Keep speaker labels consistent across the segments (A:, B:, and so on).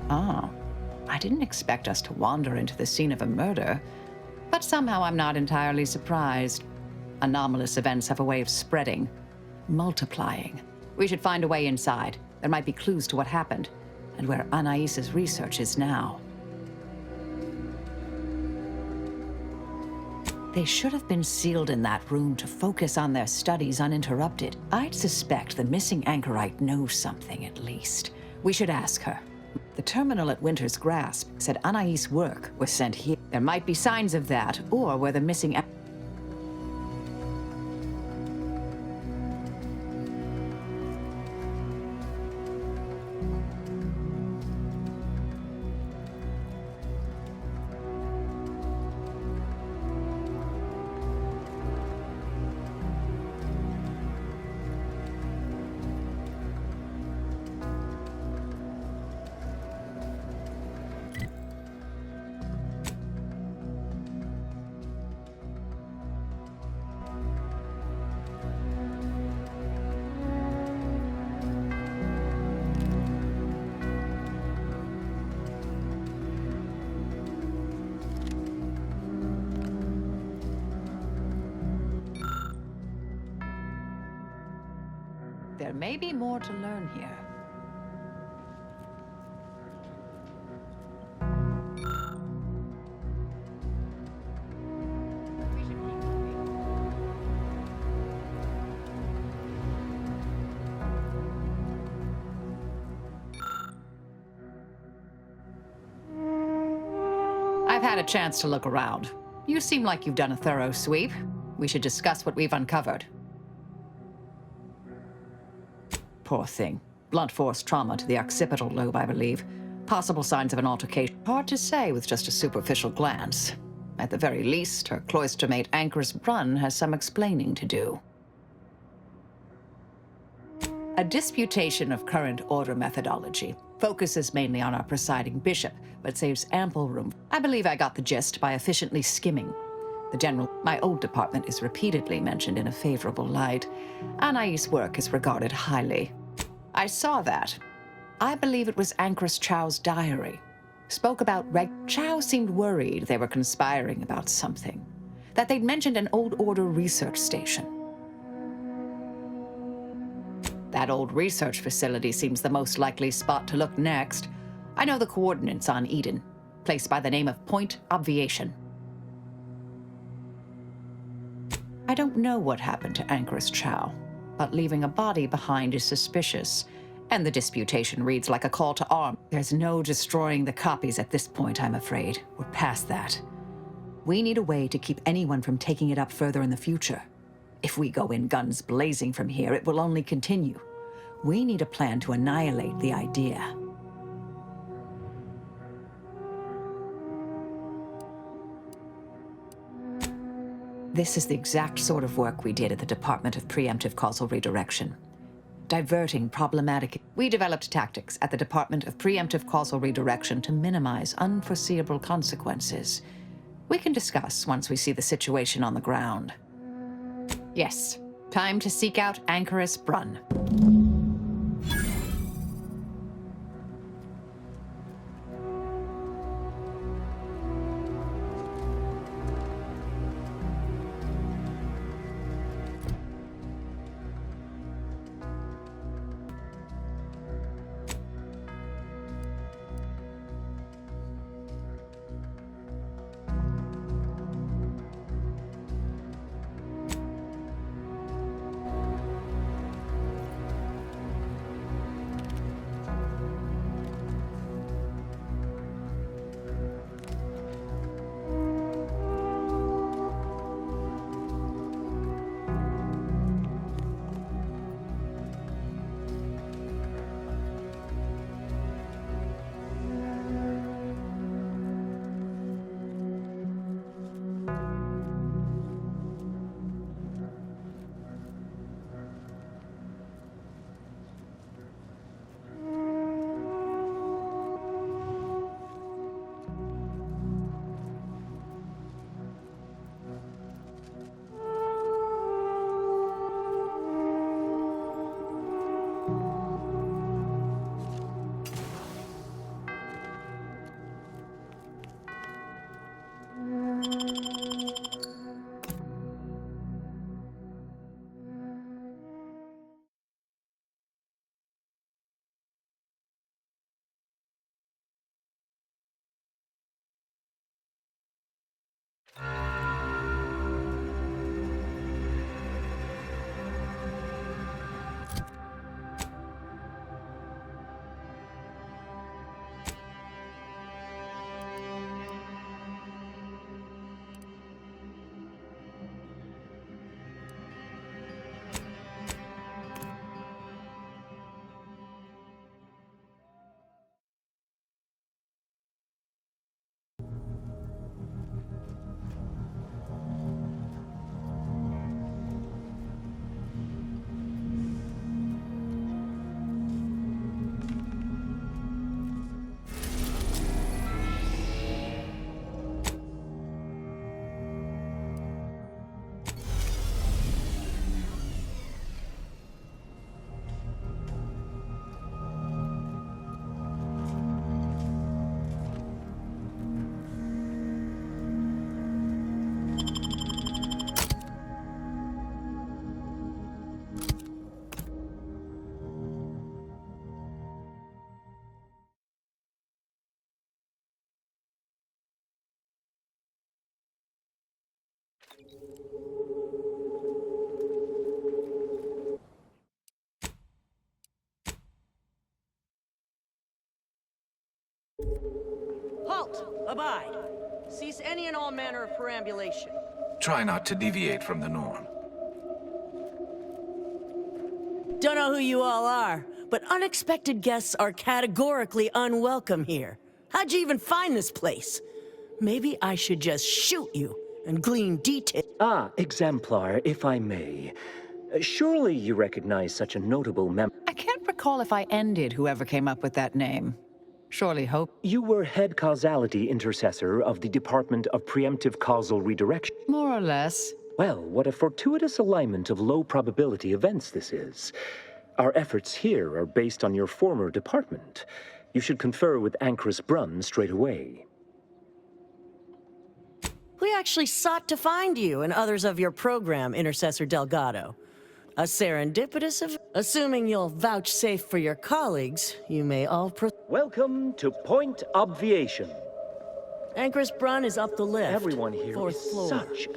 A: Ah, I didn't expect us to wander into the scene of a murder, but somehow I'm not entirely surprised. Anomalous events have a way of spreading, multiplying. We should find a way inside. There might be clues to what happened, and where Anais's research is now. They should have been sealed in that room to focus on their studies uninterrupted. I'd suspect the missing Anchorite knows something, at least. We should ask her. The terminal at Winter's Grasp said Anais' work was sent here. There might be signs of that, or where the missing... There may be more to learn here. I've had a chance to look around. You seem like you've done a thorough sweep. We should discuss what we've uncovered. Poor thing. Blunt force trauma to the occipital lobe, I believe. Possible signs of an altercation. Hard to say with just a superficial glance. At the very least, her cloister mate Anchor's Brun has some explaining to do. A disputation of current order methodology. Focuses mainly on our presiding bishop, but saves ample room. I believe I got the gist by efficiently skimming. The general, my old department, is repeatedly mentioned in a favorable light. Anais' work is regarded highly. I saw that. I believe it was Anchor's Chow's diary. Spoke about Chow seemed worried they were conspiring about something. That they'd mentioned an old order research station. That old research facility seems the most likely spot to look next. I know the coordinates on Eden. Place by the name of Point Obviation. I don't know what happened to Anchor's Chow, but leaving a body behind is suspicious, and the disputation reads like a call to arms. There's no destroying the copies at this point, I'm afraid. We're past that. We need a way to keep anyone from taking it up further in the future. If we go in guns blazing from here, it will only continue. We need a plan to annihilate the idea. This is the exact sort of work we did at the Department of Preemptive Causal Redirection. Diverting problematic... We developed tactics at the Department of Preemptive Causal Redirection to minimize unforeseeable consequences. We can discuss once we see the situation on the ground. Yes, time to seek out Anchorite Brun.
B: Halt! Abide! Cease any and all manner of perambulation.
C: Try not to deviate from the norm.
B: Don't know who you all are, but unexpected guests are categorically unwelcome here. How'd you even find this place? Maybe I should just shoot you and glean detail.
D: Ah, Exemplar, if I may. Surely you recognize such a notable
A: I can't recall if I ended whoever came up with that name. Surely hope.
D: You were head causality intercessor of the Department of Preemptive Causal Redirection.
A: More or less.
D: Well, what a fortuitous alignment of low probability events this is. Our efforts here are based on your former department. You should confer with Anchorite Brun straight away.
B: We actually sought to find you and others of your program, Intercessor Delgado. A serendipitous of... Assuming you'll vouchsafe for your colleagues, you may all
D: Welcome to Point Obviation.
B: Anchorite Brun is up the lift.
D: Everyone here
B: Fourth
D: is
B: floor.
D: such...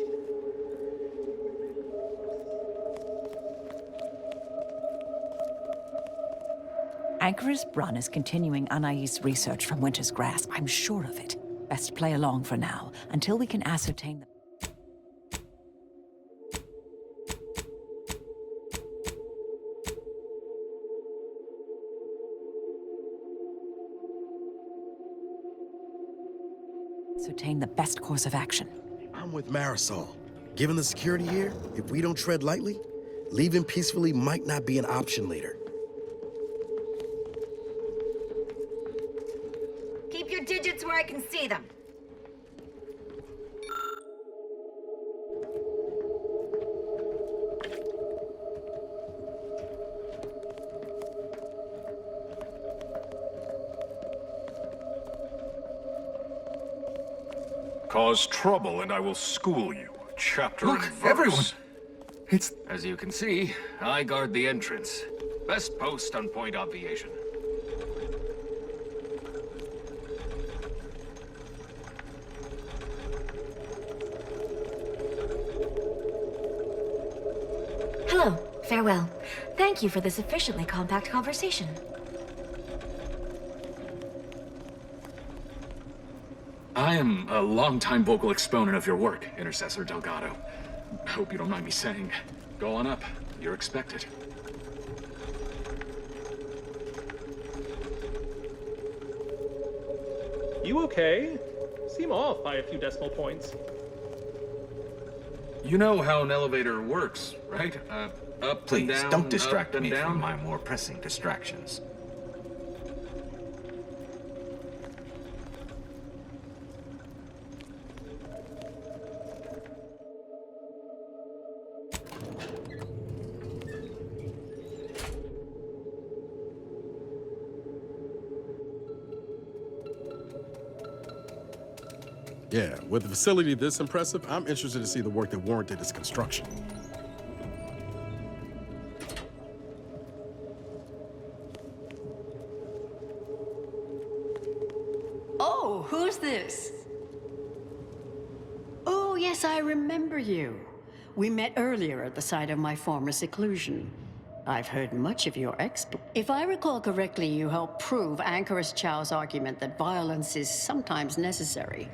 A: Anchorite Brun is continuing Anais' research from Winter's Grasp. I'm sure of it. Best play along for now, until we can ascertain the... ascertain the best course of action.
E: I'm with Marisol. Given the security here, if we don't tread lightly, leaving peacefully might not be an option later.
F: Keep your digits where I can see them.
C: Cause trouble and I will school you. Chapter
F: Look,
C: and verse.
F: everyone! It's...
C: As you can see, I guard the entrance. Best post on Point Obviation.
G: Hello. Farewell. Thank you for this efficiently compact conversation.
F: I am a longtime vocal exponent of your work, Intercessor Delgado. Hope you don't mind me saying. Go on up. You're expected.
H: You okay? Seem off by a few decimal points.
F: You know how an elevator works, right? Up
C: Please,
F: and down,
C: don't distract
F: up and
C: me
F: down.
C: from my more pressing distractions.
I: Yeah, with a facility this impressive, I'm interested to see the work that warranted its construction.
J: Oh, who's this? Oh, yes, I remember you. We met earlier at the site of my former seclusion. I've heard much of your exploit. If I recall correctly, you helped prove Anchorite Chow's argument that violence is sometimes necessary.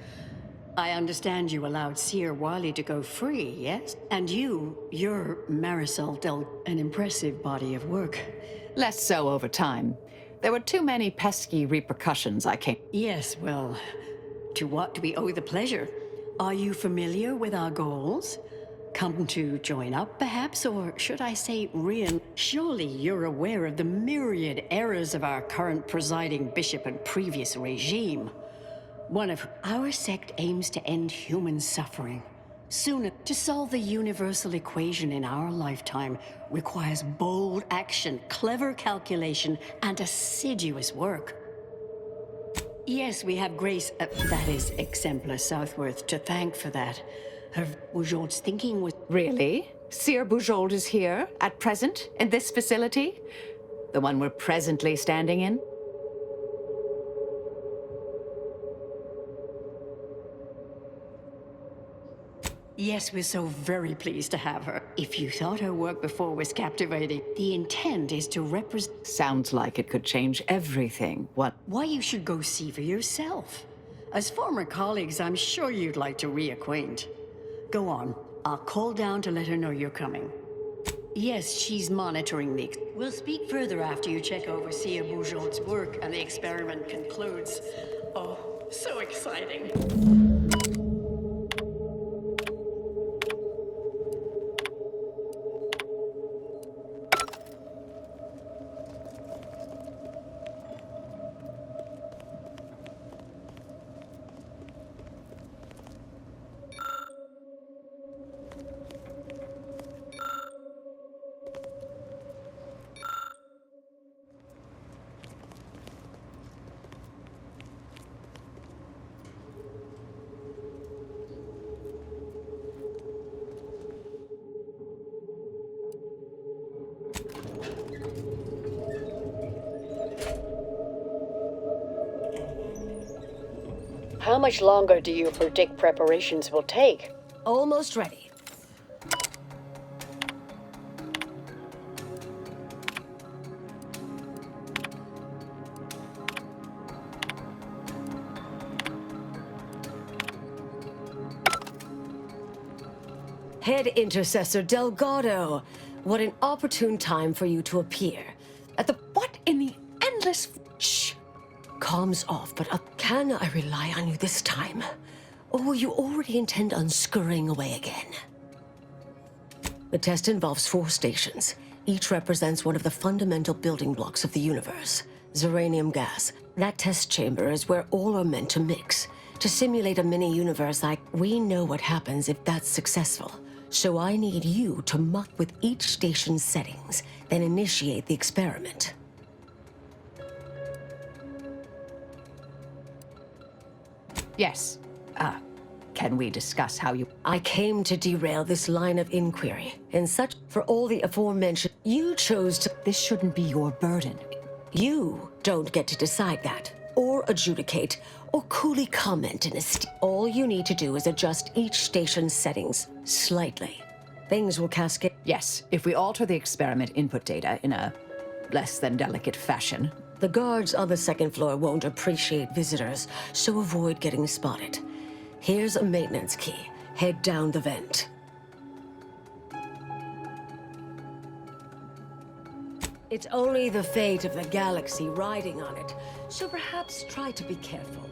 J: I understand you allowed Seer Wiley to go free, yes? And you're Marisol Del, an impressive body of work.
A: Less so over time. There were too many pesky repercussions I came.
J: Yes, well, to what do we owe the pleasure? Are you familiar with our goals? Come to join up, perhaps, or should I say Surely you're aware of the myriad errors of our current presiding bishop and previous regime. One of our sect aims to end human suffering. Sooner, to solve the universal equation in our lifetime requires bold action, clever calculation, and assiduous work. Yes, we have Grace, that is Exemplar Southworth, to thank for that. Her Bujold's thinking was...
A: Really? Seer Bujold is here, at present, in this facility? The one we're presently standing in?
J: Yes, we're so very pleased to have her. If you thought her work before was captivating, the intent is to represent...
A: Sounds like it could change everything. What?
J: Why you should go see for yourself. As former colleagues, I'm sure you'd like to reacquaint. Go on. I'll call down to let her know you're coming. Yes, she's monitoring me. We'll speak further after you check over Seer Bujold's work and the experiment concludes. Oh, so exciting. How much longer do you predict preparations will take?
B: Almost ready. Head Intercessor Delgado. What an opportune time for you to appear. At the...
A: What in the endless...
B: Shh. Comms off, but can I rely on you this time? Or you already intend on scurrying away again? The test involves 4 stations. Each represents one of the fundamental building blocks of the universe. Zeranium gas. That test chamber is where all are meant to mix. To simulate a mini-universe we know what happens if that's successful. So I need you to muck with each station's settings, then initiate the experiment.
A: Yes. Can we discuss how you...
K: I came to derail this line of inquiry. And such, for all the aforementioned, you chose to...
A: This shouldn't be your burden.
K: You don't get to decide that, or adjudicate, or coolly comment in all you need to do is adjust each station's settings slightly. Things will cascade.
A: Yes, if we alter the experiment input data in a less than delicate fashion.
K: The guards on the second floor won't appreciate visitors, so avoid getting spotted. Here's a maintenance key. Head down the vent. It's only the fate of the galaxy riding on it, so perhaps try to be careful.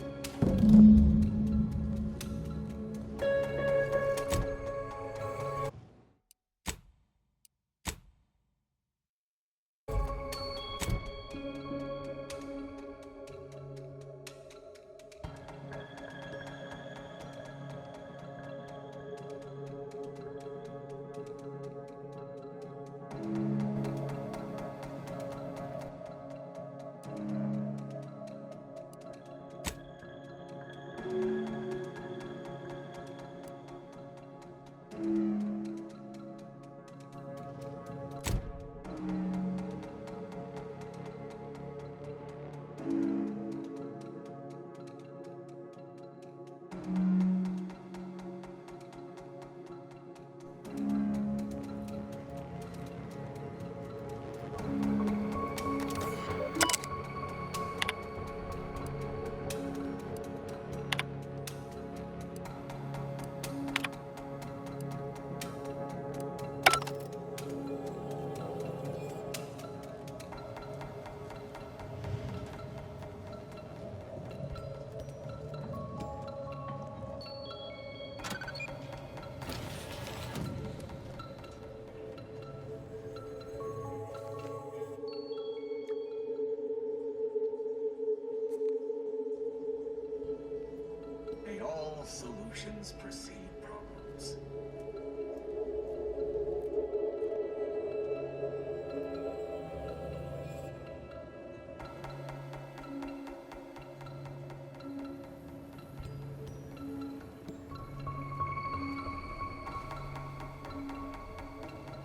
C: May all solutions precede problems.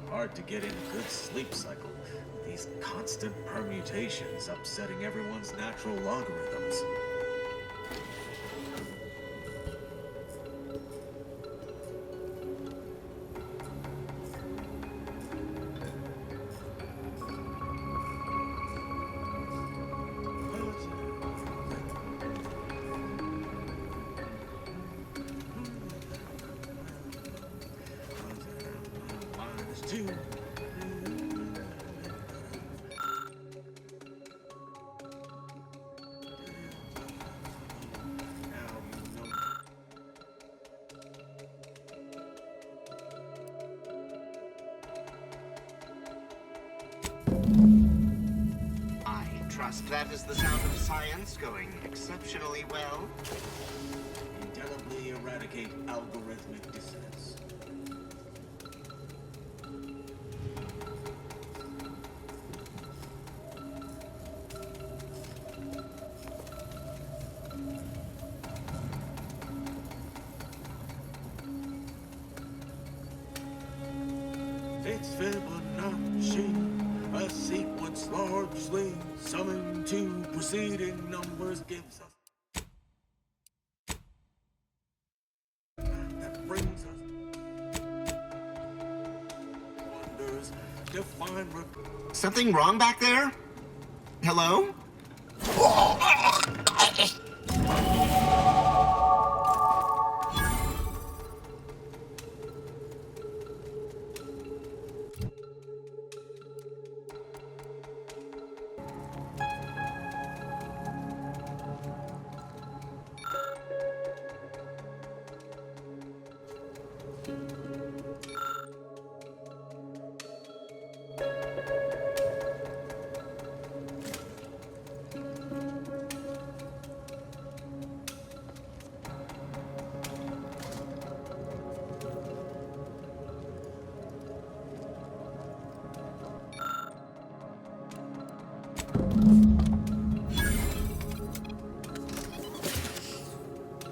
C: Hard to get in a good sleep cycle with these constant permutations upsetting everyone's natural logarithms.
L: That is the sound of science going exceptionally well.
C: Indelibly eradicate algorithmic dissonance. It's Fibonacci, a sequence largely summoned to preceding numbers gives us that brings us wonders define.
L: Something wrong back there? Hello?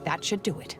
A: That should do it.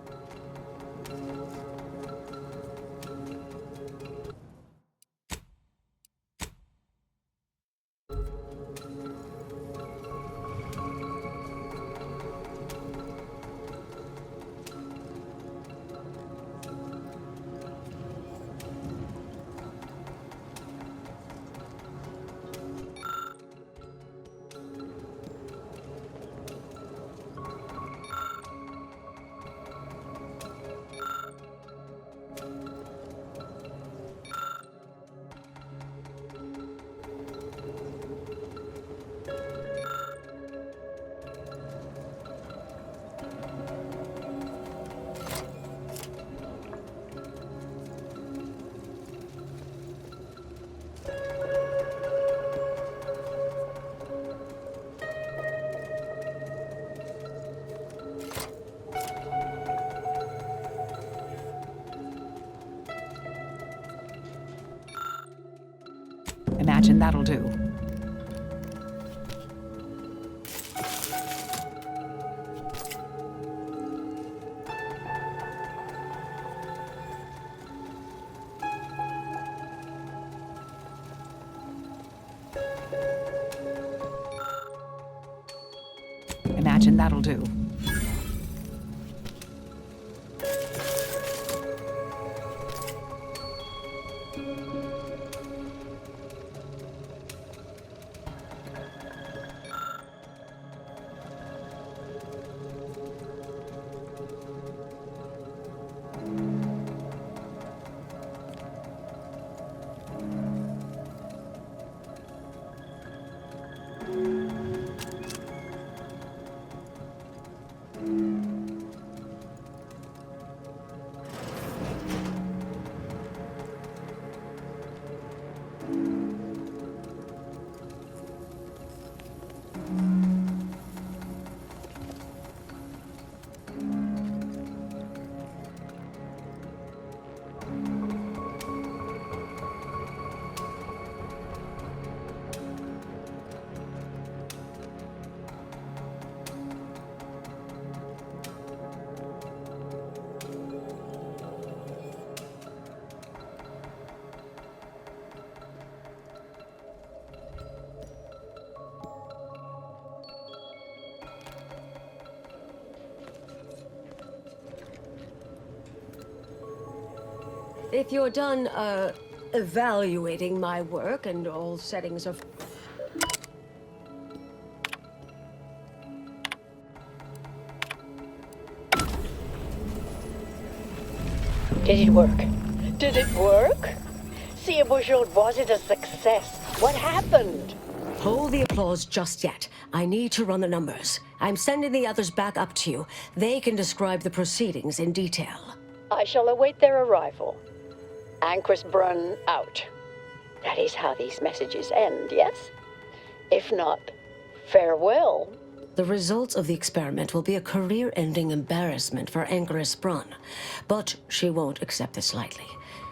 A: Imagine that'll do. Imagine that'll do.
K: If you're done, evaluating my work and all settings of...
M: Did it work? Did it work? Seer Bujold, was it a success? What happened?
K: Hold the applause just yet. I need to run the numbers. I'm sending the others back up to you. They can describe the proceedings in detail.
M: I shall await their arrival. Anchorite Brun out. That is how these messages end, yes? If not, farewell.
K: The results of the experiment will be a career-ending embarrassment for Anchorite Brun. But she won't accept this lightly.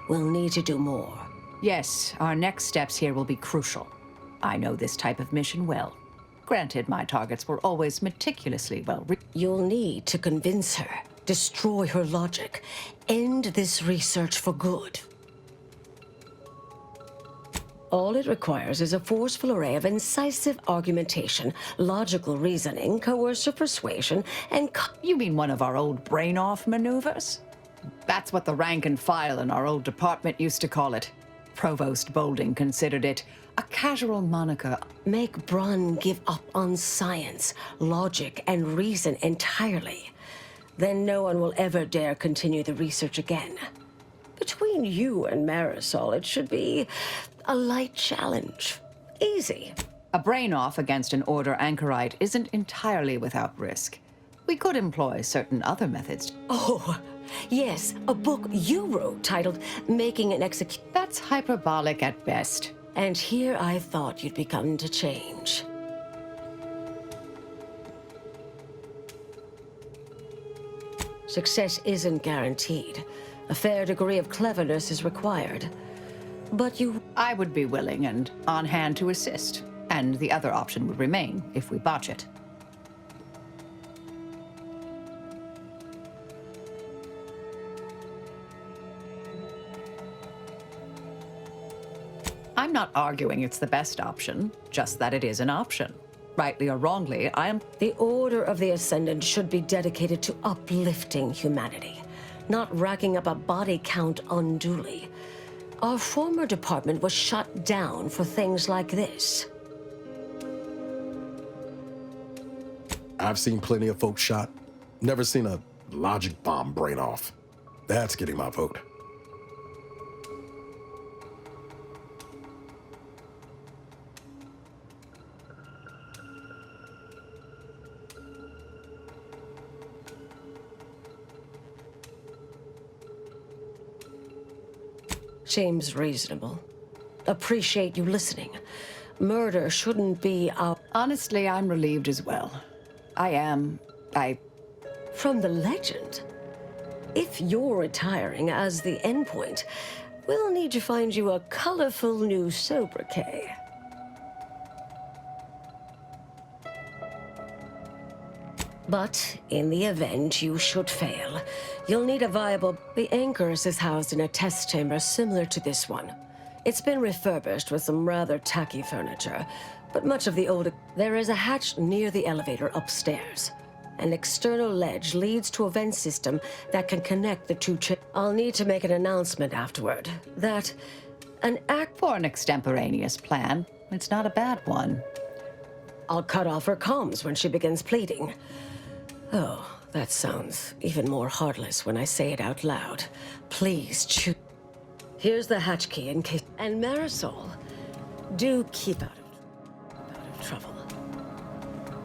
K: We'll need to do more.
A: Yes, our next steps here will be crucial. I know this type of mission well. Granted, my targets were always meticulously
K: You'll need to convince her, destroy her logic, end this research for good. All it requires is a forceful array of incisive argumentation, logical reasoning, coercive persuasion, and
A: You mean one of our old brain-off maneuvers? That's what the rank and file in our old department used to call it. Provost Bolding considered it a casual moniker.
K: Make Brun give up on science, logic, and reason entirely. Then no one will ever dare continue the research again. Between you and Marisol, it should be a light challenge. Easy.
A: A brain-off against an Order Anchorite isn't entirely without risk. We could employ certain other methods.
K: Oh, yes, a book you wrote titled Making an
A: That's hyperbolic at best.
K: And here I thought you'd begun to change. Success isn't guaranteed. A fair degree of cleverness is required. But
A: I would be willing and on hand to assist. And the other option would remain if we botch it. I'm not arguing it's the best option, just that it is an option. Rightly or wrongly,
K: The Order of the Ascendant should be dedicated to uplifting humanity, not racking up a body count unduly. Our former department was shut down for things like this.
I: I've seen plenty of folks shot. Never seen a logic bomb brain off. That's getting my vote.
K: Seems reasonable. Appreciate you listening. Murder shouldn't be our...
A: Honestly, I'm relieved as well.
K: From the legend? If you're retiring as the Endpoint, we'll need to find you a colorful new sobriquet. But in the event you should fail, you'll need a viable... The Anchorite is housed in a test chamber similar to this one. It's been refurbished with some rather tacky furniture, but much of the old... There is a hatch near the elevator upstairs. An external ledge leads to a vent system that can connect the two I'll need to make an announcement afterward. That an act...
A: For an extemporaneous plan, it's not a bad one.
K: I'll cut off her comms when she begins pleading. Oh, that sounds even more heartless when I say it out loud. Please choose. Here's the hatch key in case... And Marisol, do keep out of trouble.